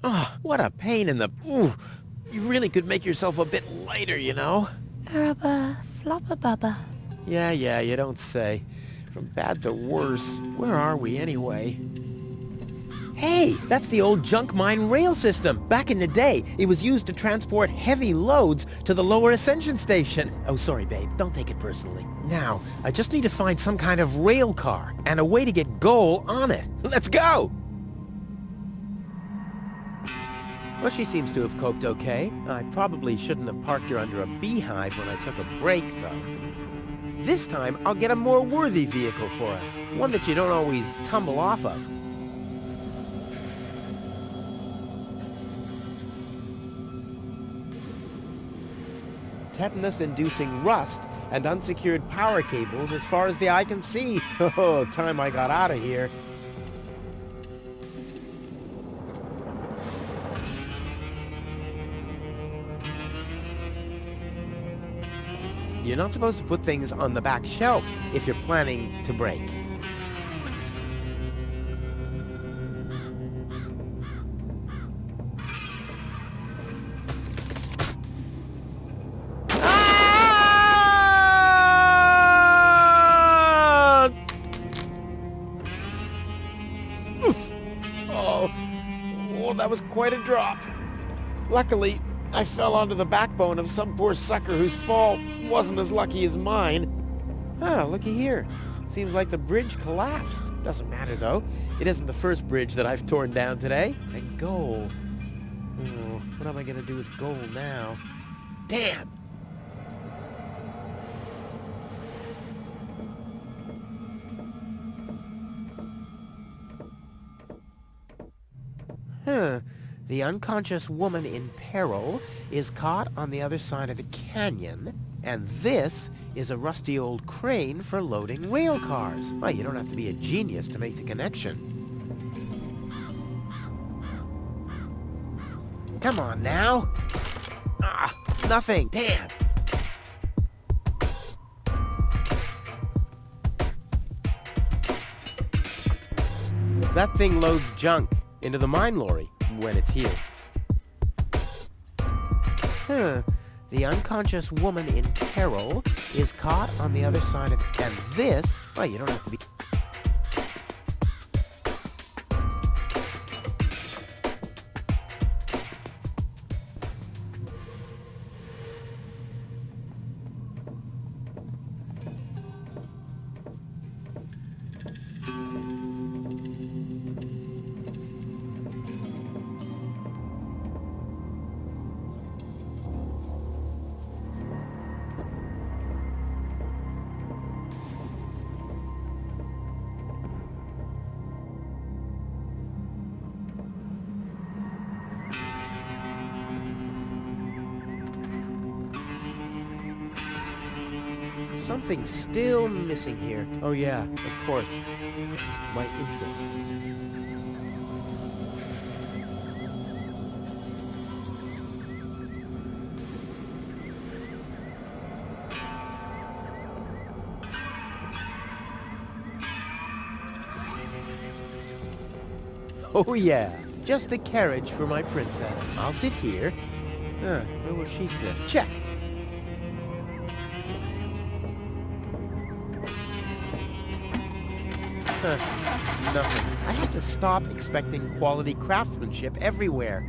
Oh, what a pain in the... Ooh, you really could make yourself a bit lighter, you know? Rubber, flopper bubba. Yeah, you don't say. From bad to worse. Where are we anyway? Hey, that's the old junk mine rail system. Back in the day, it was used to transport heavy loads to the lower ascension station. Oh, sorry, babe. Don't take it personally. Now, I just need to find some kind of rail car and a way to get Goal on it. Let's go! Well, she seems to have coped okay. I probably shouldn't have parked her under a beehive when I took a break, though. This time, I'll get a more worthy vehicle for us. One that you don't always tumble off of. Tetanus-inducing rust and unsecured power cables as far as the eye can see. Oh, time I got out of here. You're not supposed to put things on the back shelf if you're planning to break. Ah! Oof. Oh, that was quite a drop. Luckily, I fell onto the backbone of some poor sucker whose fall wasn't as lucky as mine. Ah, looky here. Seems like the bridge collapsed. Doesn't matter, though. It isn't the first bridge that I've torn down today. And Goal. Oh, what am I gonna do with Goal now? Damn! Huh. The unconscious woman in peril is caught on the other side of the canyon, and this is a rusty old crane for loading rail cars. Well, you don't have to be a genius to make the connection. Come on now. Ah, nothing. Damn. That thing loads junk into the mine lorry when it's here. Huh. The unconscious woman in peril is caught on the other side of... And this... Well, you don't have to be... Something's still missing here. Oh yeah, of course. My interest. Oh yeah, just a carriage for my princess. I'll sit here. Where will she sit? Check! Nothing. I have to stop expecting quality craftsmanship everywhere.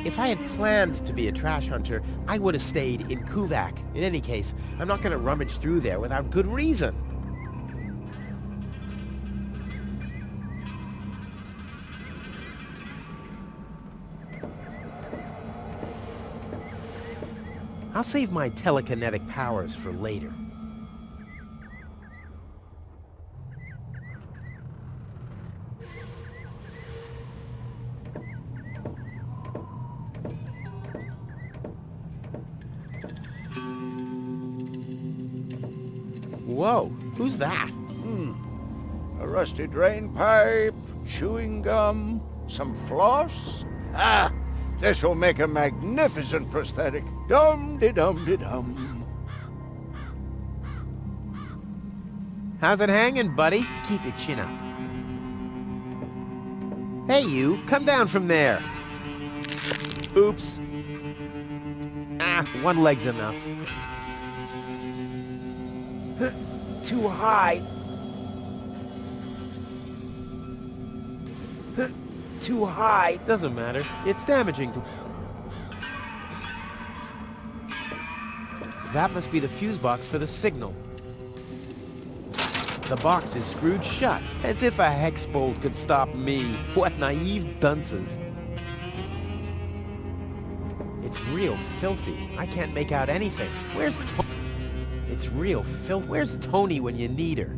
If I had planned to be a trash hunter, I would have stayed in Kuvak. In any case, I'm not going to rummage through there without good reason. I'll save my telekinetic powers for later. Whoa, who's that? a rusty drain pipe, chewing gum, some floss. Ah, this will make a magnificent prosthetic. Dum-de-dum-de-dum. How's it hanging, buddy? Keep your chin up. Hey, you, come down from there. Oops. Ah, one leg's enough. Too high. Too high. Doesn't matter. It's damaging to... That must be the fuse box for the signal. The box is screwed shut, as if a hex bolt could stop me. What naive dunces. It's real filthy. I can't make out anything. Where's Tony? It's real filth. Where's Tony when you need her?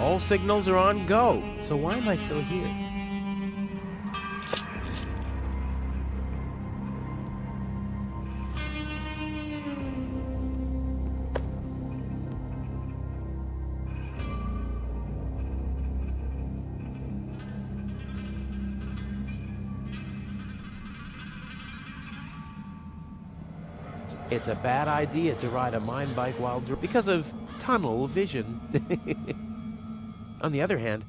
All signals are on go, so why am I still here? It's a bad idea to ride a mine bike while because of tunnel vision. On the other hand,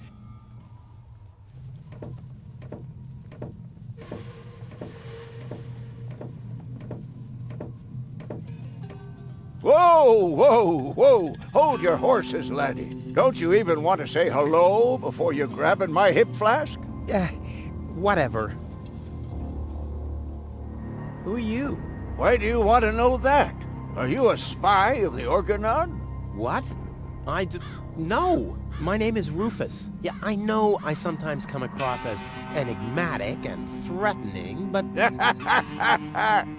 Whoa, whoa, whoa! Hold your horses, laddie. Don't you even want to say hello before you're grabbing my hip flask? whatever. Who are you? Why do you want to know that? Are you a spy of the Organon? What? No! My name is Rufus. Yeah, I know I sometimes come across as enigmatic and threatening, but...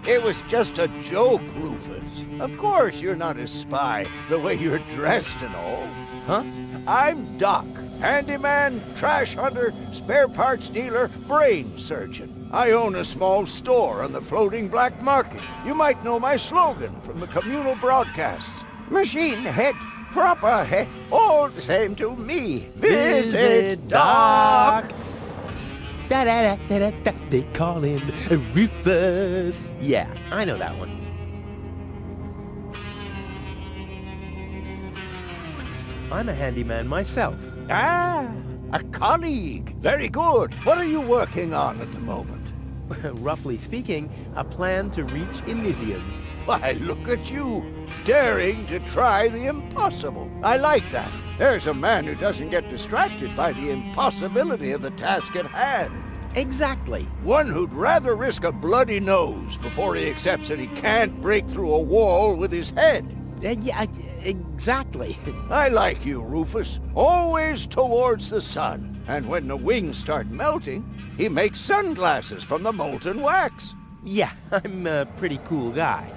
It was just a joke, Rufus. Of course you're not a spy, the way you're dressed and all. Huh? I'm Doc, handyman, trash hunter, spare parts dealer, brain surgeon. I own a small store on the floating black market. You might know my slogan from the communal broadcasts. Machine head, proper head, all the same to me. Visit Doc! Da-da-da-da-da-da, they call him Rufus. Yeah, I know that one. I'm a handyman myself. Ah, a colleague. Very good. What are you working on at the moment? Roughly speaking, a plan to reach Elysium. Why, look at you, daring to try the impossible. I like that. There's a man who doesn't get distracted by the impossibility of the task at hand. Exactly. One who'd rather risk a bloody nose before he accepts that he can't break through a wall with his head. Yeah, exactly. I like you, Rufus. Always towards the sun. And when the wings start melting, he makes sunglasses from the molten wax. Yeah, I'm a pretty cool guy.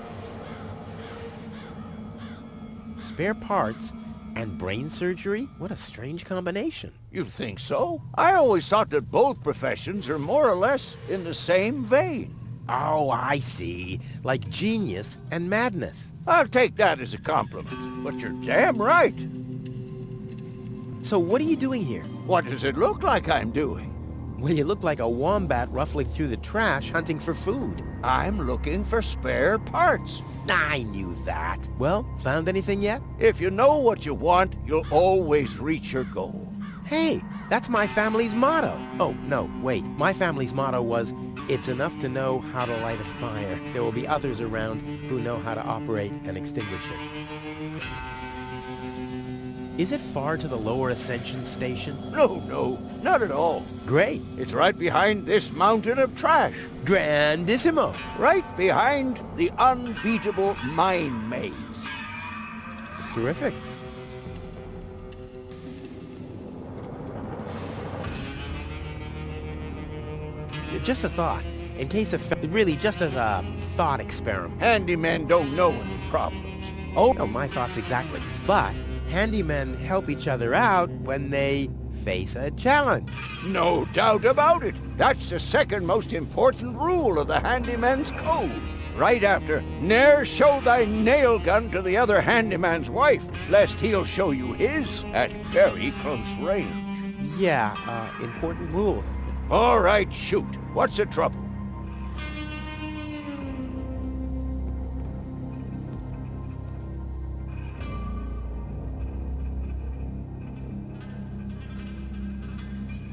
Spare parts and brain surgery? What a strange combination. You think so? I always thought that both professions are more or less in the same vein. Oh, I see. Like genius and madness. I'll take that as a compliment, but you're damn right. So what are you doing here? What does it look like I'm doing? Well, you look like a wombat ruffling through the trash hunting for food. I'm looking for spare parts. I knew that. Well, found anything yet? If you know what you want, you'll always reach your goal. Hey, that's my family's motto. Oh, no, wait. My family's motto was, it's enough to know how to light a fire. There will be others around who know how to operate and extinguish it. Is it far to the lower ascension station? No, not at all. Great. It's right behind this mountain of trash. Grandissimo. Right behind the unbeatable mine maze. Terrific. Just a thought. In case of... Really, just as a thought experiment. Handymen don't know any problems. Oh, no, my thoughts exactly. But handymen help each other out when they face a challenge. No doubt about it. That's the second most important rule of the handyman's code. Right after, ne'er show thy nail gun to the other handyman's wife, lest he'll show you his at very close range. Yeah, important rule. All right, shoot. What's the trouble?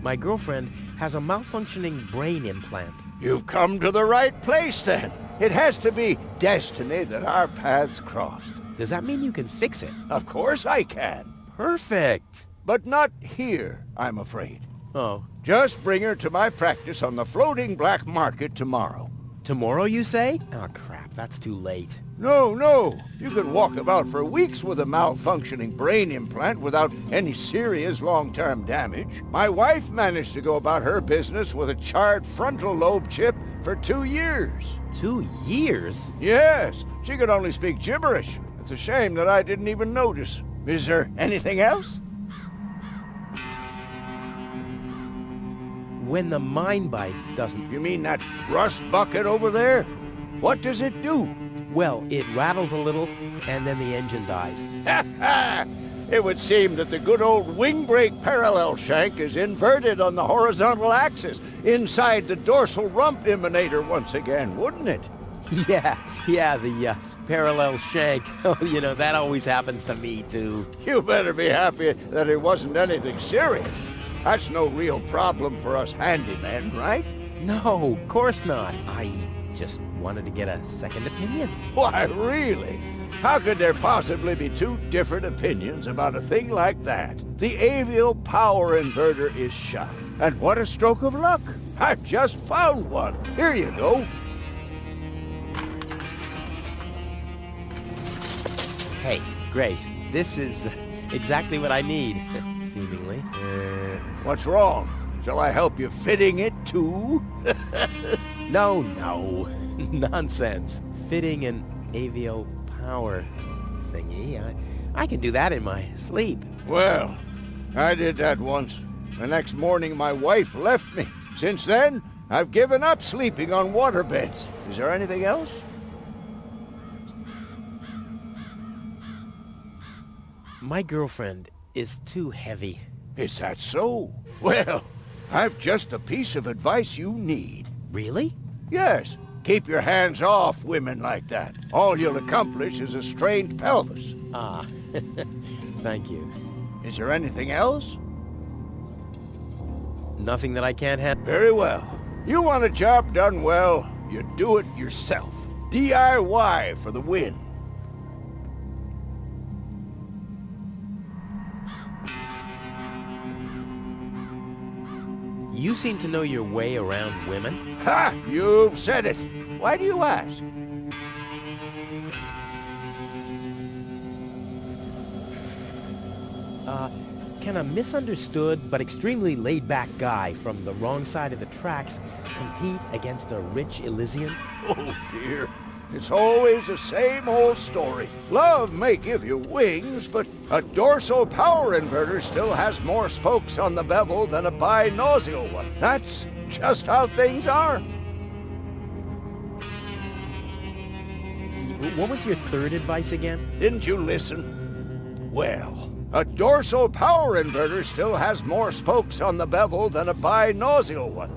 My girlfriend has a malfunctioning brain implant. You've come to the right place, then. It has to be destiny that our paths crossed. Does that mean you can fix it? Of course I can. Perfect. But not here, I'm afraid. Oh, Just bring her to my practice on the floating black market tomorrow. tomorrow you say? Oh crap, that's too late. No. You can walk about for weeks with a malfunctioning brain implant without any serious long-term damage. My wife managed to go about her business with a charred frontal lobe chip for 2 years. 2 years? Yes, she could only speak gibberish. It's a shame that I didn't even notice. Is there anything else? When the mind bite doesn't... You mean that rust bucket over there? What does it do? Well, it rattles a little, and then the engine dies. Ha ha! It would seem that the good old wing brake parallel shank is inverted on the horizontal axis, inside the dorsal rump emanator once again, wouldn't it? Yeah, the parallel shank. Oh, you know, that always happens to me, too. You better be happy that it wasn't anything serious. That's no real problem for us handymen, right? No, of course not. I just wanted to get a second opinion. Why, really? How could there possibly be two different opinions about a thing like that? The avial power inverter is shot. And what a stroke of luck! I've just found one. Here you go. Hey, great. This is exactly what I need, seemingly. What's wrong? Shall I help you fitting it too? No. Nonsense. Fitting an avial power thingy. I can do that in my sleep. Well, I did that once. The next morning my wife left me. Since then, I've given up sleeping on waterbeds. Is there anything else? My girlfriend is too heavy. Is that so? Well, I've just the piece of advice you need. Really? Yes, keep your hands off women like that. All you'll accomplish is a strained pelvis. Ah, thank you. Is there anything else? Nothing that I can't handle. Very well. You want a job done well, you do it yourself. DIY for the win. You seem to know your way around women. Ha! You've said it. Why do you ask? Can a misunderstood but extremely laid-back guy from the wrong side of the tracks compete against a rich Elysian? Oh, dear. It's always the same old story. Love may give you wings, but a dorsal power inverter still has more spokes on the bevel than a binocular one. That's just how things are. What was your third advice again? Didn't you listen? Well, a dorsal power inverter still has more spokes on the bevel than a binocular one.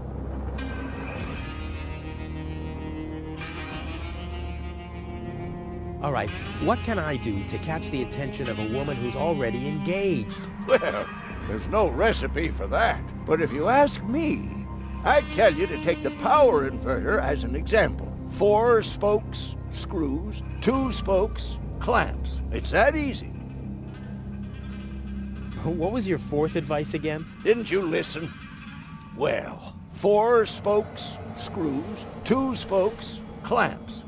All right, what can I do to catch the attention of a woman who's already engaged? Well, there's no recipe for that. But if you ask me, I'd tell you to take the power inverter as an example. 4 spokes, screws, 2 spokes, clamps. It's that easy. What was your fourth advice again? Didn't you listen? Well, 4 spokes, screws, 2 spokes, clamps.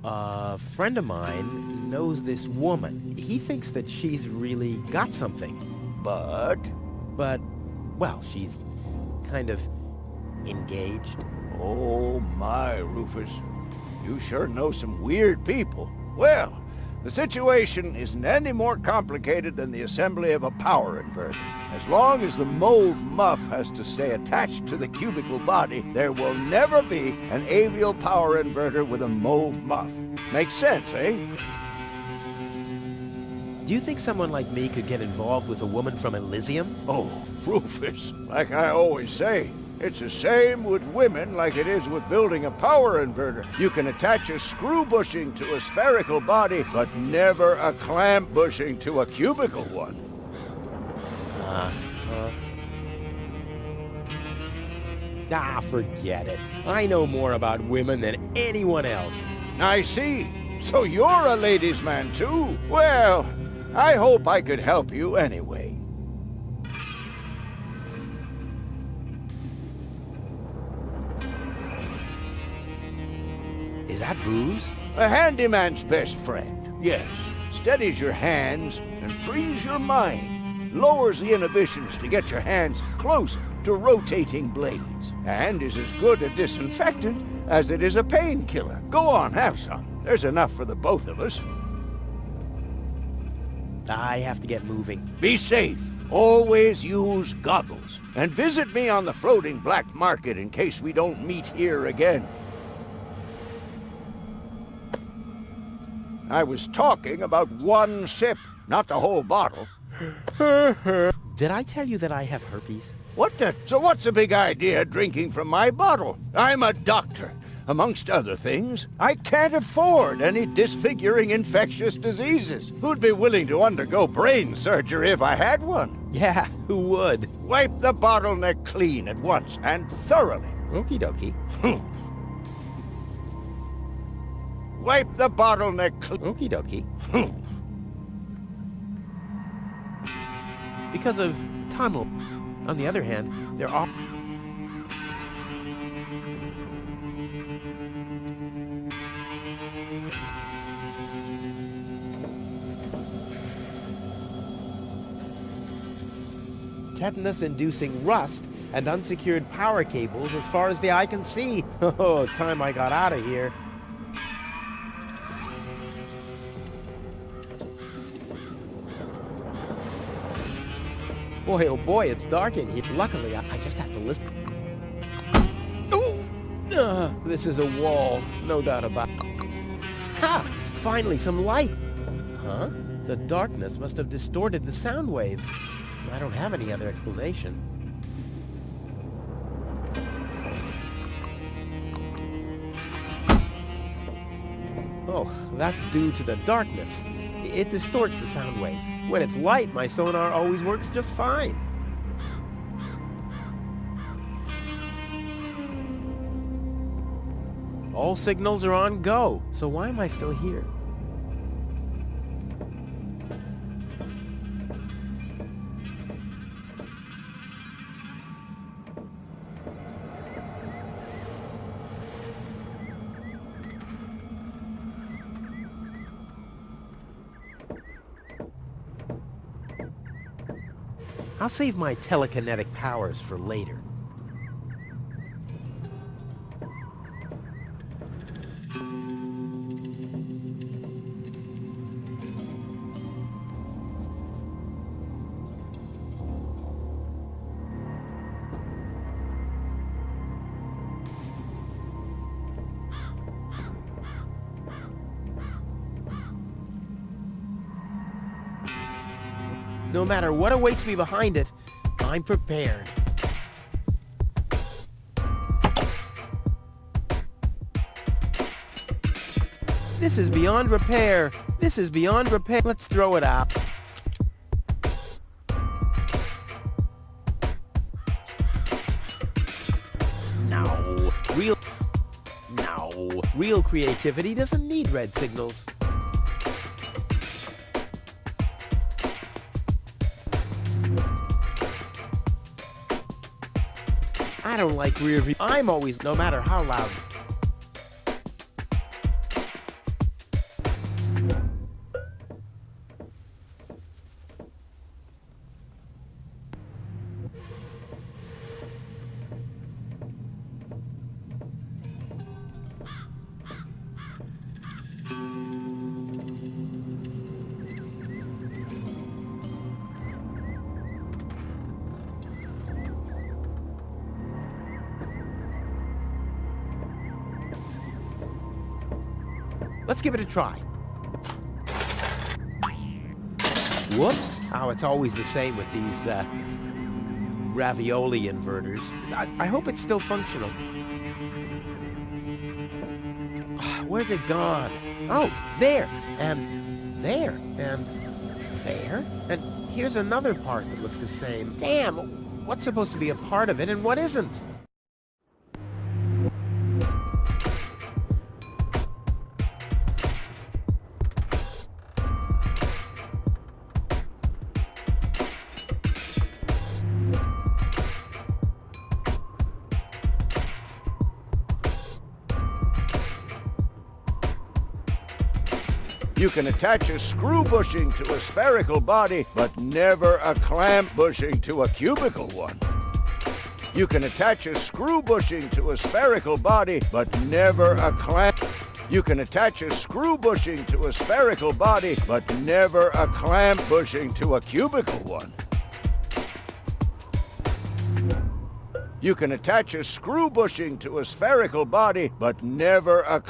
A friend of mine knows this woman. He thinks that she's really got something. But But, well, she's kind of engaged? Oh my, Rufus. You sure know some weird people. Well, the situation isn't any more complicated than the assembly of a power inverter. As long as the mold muff has to stay attached to the cubicle body, there will never be an avial power inverter with a mold muff. Makes sense, eh? Do you think someone like me could get involved with a woman from Elysium? Oh, Rufus, like I always say, it's the same with women like it is with building a power inverter. You can attach a screw bushing to a spherical body, but never a clamp bushing to a cubical one. Forget it. I know more about women than anyone else. I see. So you're a ladies' man too? Well, I hope I could help you anyway. Is that booze? A handyman's best friend, yes. Steadies your hands and frees your mind. Lowers the inhibitions to get your hands closer to rotating blades. And is as good a disinfectant as it is a painkiller. Go on, have some. There's enough for the both of us. I have to get moving. Be safe. Always use goggles. And visit me on the floating black market in case we don't meet here again. I was talking about one sip, not the whole bottle. Did I tell you that I have herpes? What the? So what's the big idea drinking from my bottle? I'm a doctor. Amongst other things, I can't afford any disfiguring infectious diseases. Who'd be willing to undergo brain surgery if I had one? Yeah, who would? Wipe the bottleneck clean at once, and thoroughly. Okie dokie. Wipe the bottleneck clean. Okie dokie. Because of tunnel. On the other hand, there are... tetanus-inducing rust and unsecured power cables as far as the eye can see. Oh, time I got out of here. Boy, oh boy, it's dark in here. Luckily, I just have to listen. Oh! This is a wall, no doubt about it. Ha! Finally, some light. Huh? The darkness must have distorted the sound waves. I don't have any other explanation. Oh, that's due to the darkness. It distorts the sound waves. When it's light, my sonar always works just fine. All signals are on go, so why am I still here? I'll save my telekinetic powers for later. No matter what awaits me behind it, I'm prepared. This is beyond repair. This is beyond repair. Let's throw it out. No. Real creativity doesn't need red signals. I don't like rear view. I'm always, no matter how loud. Let's give it a try. Whoops. Oh, it's always the same with these, ravioli inverters. I hope it's still functional. Where's it gone? Oh, there, and there, and there, and here's another part that looks the same. Damn, what's supposed to be a part of it and what isn't? You can attach a screw bushing to a spherical body, but never a clamp bushing to a cubical one. You can attach a screw bushing to a spherical body, but never a clamp. You can attach a screw bushing to a spherical body, but never a clamp bushing to a cubical one. You can attach a screw bushing to a spherical body, but never a...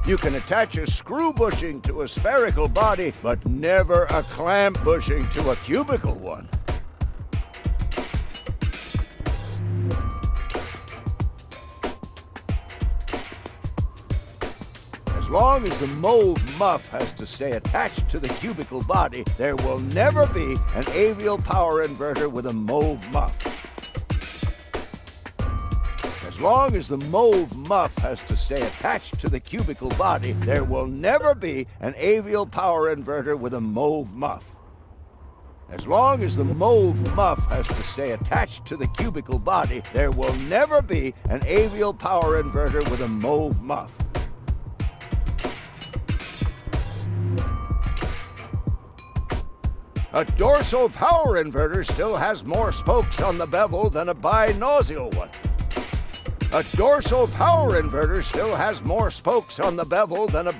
You can attach a screw bushing to a spherical body, but never a clamp bushing to a cubical one. As long as the mauve muff has to stay attached to the cubical body, there will never be an avial power inverter with a mauve muff. As long as the mauve muff has to stay attached to the cubical body, there will never be an avial power inverter with a mauve muff. As long as the mauve muff has to stay attached to the cubical body, there will never be an avial power inverter with a mauve muff. A dorsal power inverter still has more spokes on the bevel than a binossial one. A dorsal power inverter still has more spokes on the bevel than a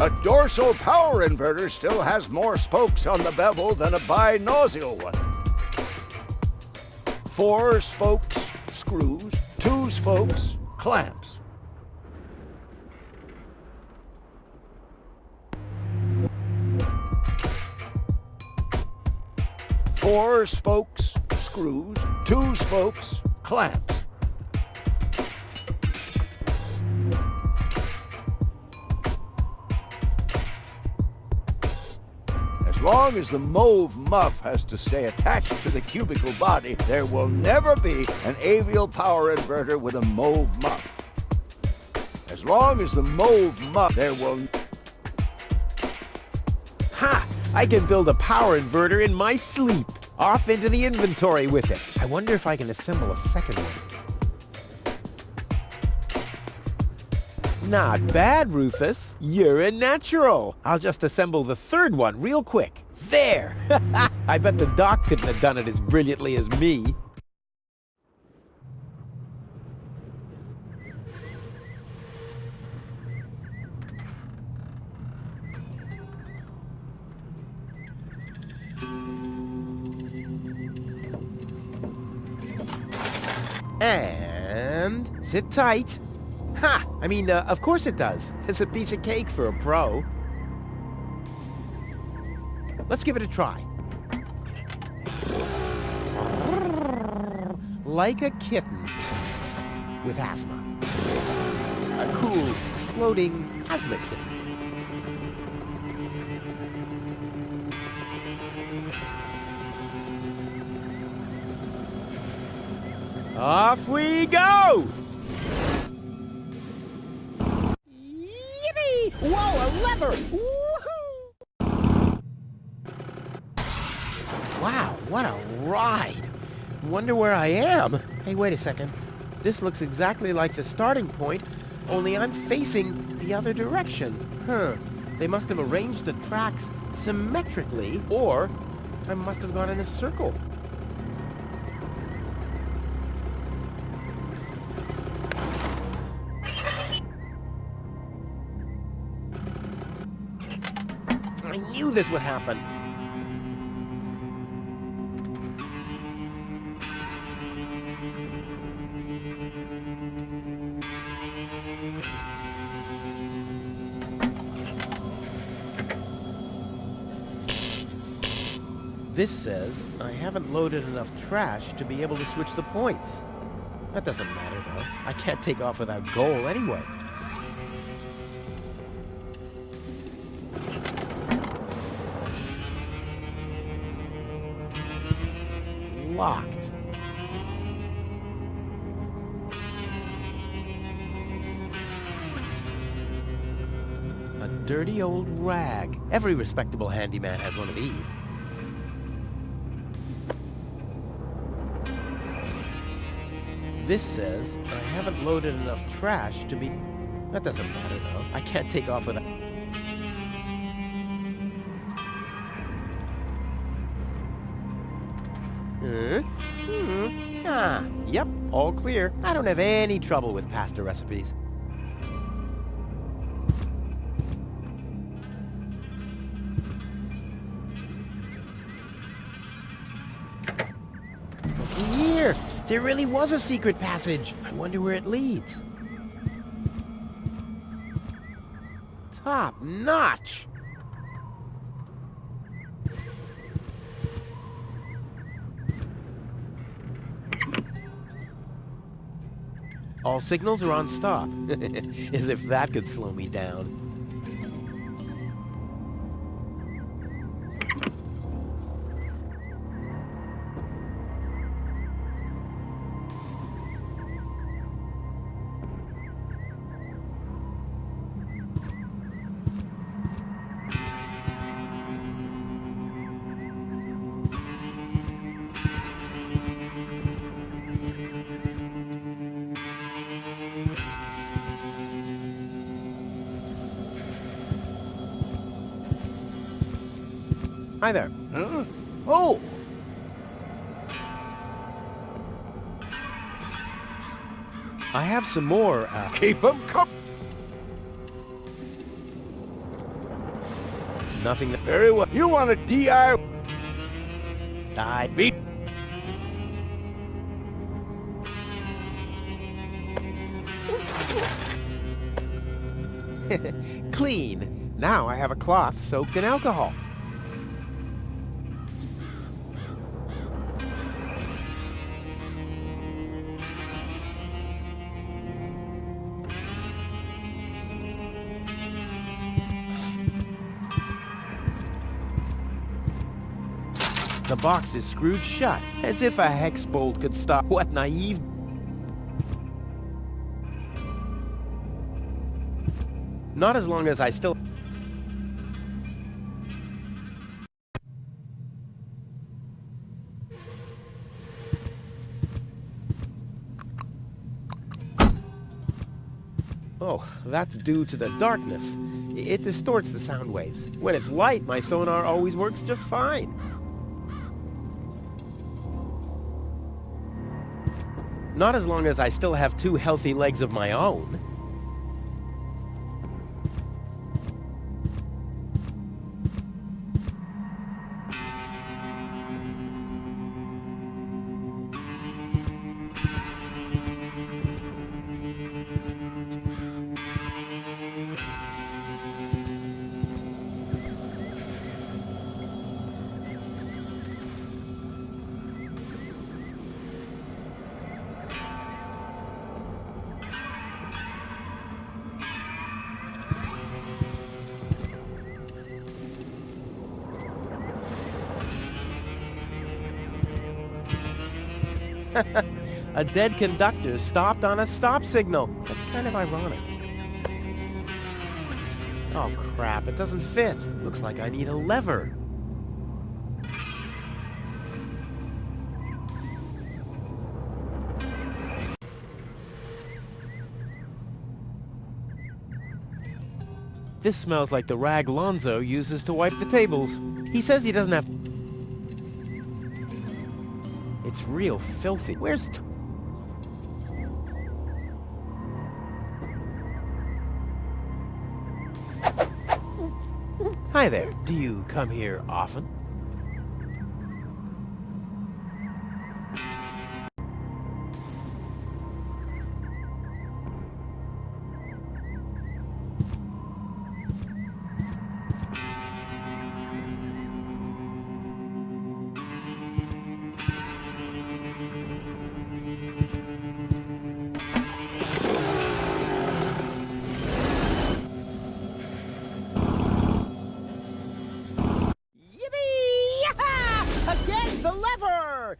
A dorsal power inverter still has more spokes on the bevel than a binossial one. 4 spokes, screws, 2 spokes, clamps. Four spokes, screws, 2 spokes, clamps. As long as the mauve muff has to stay attached to the cubical body, there will never be an avial power inverter with a mauve muff. As long as the mauve muff, there will... Ha! I can build a power inverter in my sleep. Off into the inventory with it. I wonder if I can assemble a second one. Not bad, Rufus. You're a natural. I'll just assemble the third one real quick. There! I bet the doc couldn't have done it as brilliantly as me. And sit tight. Ha! I mean, of course it does. It's a piece of cake for a pro. Let's give it a try. Like a kitten with asthma. A cool, exploding asthma kitten. Off we go! Yippee! Whoa, a lever! Woohoo! Wow, what a ride! Wonder where I am. Hey, wait a second. This looks exactly like the starting point, only I'm facing the other direction. Huh. They must have arranged the tracks symmetrically, or I must have gone in a circle. knew this would happen. This says I haven't loaded enough trash to be able to switch the points. That doesn't matter, though. I can't take off without gold anyway. Locked. A dirty old rag. Every respectable handyman has one of these. This says I haven't loaded enough trash to be... That doesn't matter, though. I can't take off without... Yep, all clear. I don't have any trouble with pasta recipes. Looky here! There really was a secret passage. I wonder where it leads. Top notch! All signals are on stop. As if that could slow me down. Hi there. Huh? Oh! I have some more, Keep 'em coming! nothing that... Very well. You want a DIY? I'd Beat. Clean. Now I have a cloth soaked in alcohol. The box is screwed shut, as if a hex bolt could stop. What naive... Not as long as I still... Oh, that's due to the darkness. It distorts the sound waves. When it's light, my sonar always works just fine. Not as long as I still have two healthy legs of my own. A dead conductor stopped on a stop signal. That's kind of ironic. Oh crap, it doesn't fit. Looks like I need a lever. This smells like the rag Lonzo uses to wipe the tables. He says he doesn't have... It's real filthy. Where's... Hi there. Do you come here often? Yippee! Again, the lever!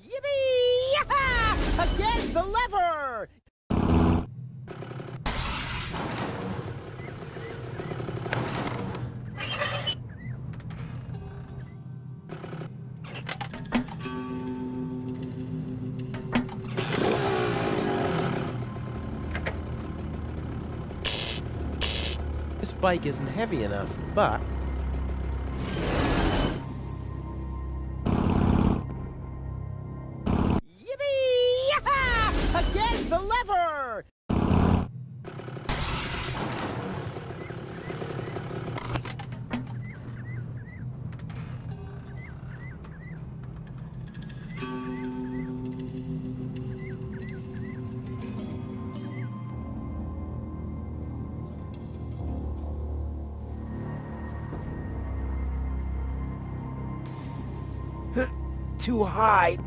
Yippee! Again, the lever! This bike isn't heavy enough, but... Yippee! Again, the lever! Too high.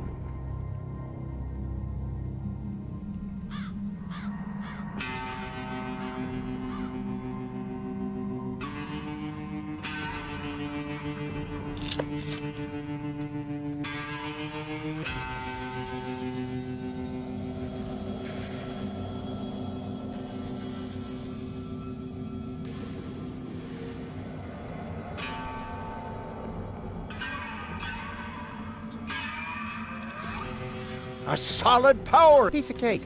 A solid power. Piece of cake.